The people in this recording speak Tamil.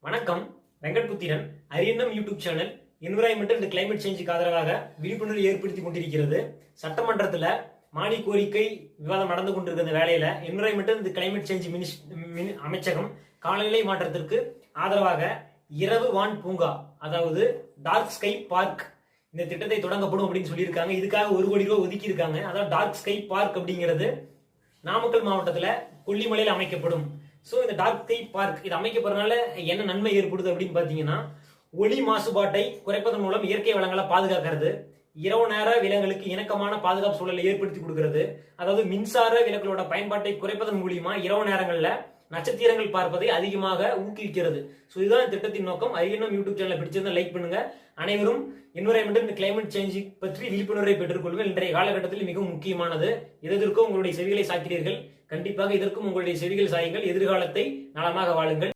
வணக்கம். வெங்கட்புத்திரன். அரியண்ணம் YouTube channel environmental and climate சேஞ்சுக்கு ஆதரவாக விழிப்புணர்வு ஏற்படுத்தி கொண்டிருக்கிறது. சட்டமன்றத்தில் மானிய கோரிக்கை விவாதம் நடந்து கொண்டிருக்கிற வேலையில என்விரான்மெண்டல் அண்ட் கிளைமேட் சேஞ்ச் அமைச்சகம் காலநிலை மாற்றத்திற்கு ஆதரவாக இரவு வான் பூங்கா, அதாவது டார்க் ஸ்கை பார்க், இந்த திட்டத்தை தொடங்கப்படும் அப்படின்னு சொல்லியிருக்காங்க. இதுக்காக 1 கோடி ரூபாய் ஒதுக்கி இருக்காங்க. அதாவது டார்க் ஸ்கை பார்க் அப்படிங்கிறது நாமக்கல் மாவட்டத்தில் கொல்லிமலையில் அமைக்கப்படும். ஸோ இந்த டார்க் ஸ்கை பார்க் இது அமைக்கப்படுறதுனால என்ன நன்மை ஏற்படுது அப்படின்னு பார்த்தீங்கன்னா, ஒளி மாசுபாட்டை குறைப்பதன் மூலம் இயற்கை வளங்களை பாதுகாக்கிறது, இரவு நேர விலங்குகளுக்கு இணக்கமான பாதுகாப்பு சூழலை ஏற்படுத்தி கொடுக்கிறது. அதாவது மின்சார விலங்குகளோட பயன்பாட்டை குறைப்பதன் மூலியமா இரவு நேரங்களில் நட்சத்திரங்கள் பார்ப்பதை அதிகமாக ஊக்குவிக்கிறது. ஸோ இதுதான் திட்டத்தின் நோக்கம். அரியண்ணம் யூடியூப் சேனலை பிடிச்சிருந்தா லைக் பண்ணுங்க. அனைவரும் என்விரான்மெண்டல் இந்த கிளைமேட் சேஞ்ச் பற்றி விழிப்புணர்வை பெற்றுக்கொள்ளுங்கள். இன்றைய காலகட்டத்தில் மிகவும் முக்கியமானது. இதற்கும் உங்களுடைய செவிகளை சாய்க்கிறீர்கள். கண்டிப்பாக இதற்கும் உங்களுடைய செவிகள் சாயுங்கள். எதிர்காலத்தை நலமாக வாழுங்கள்.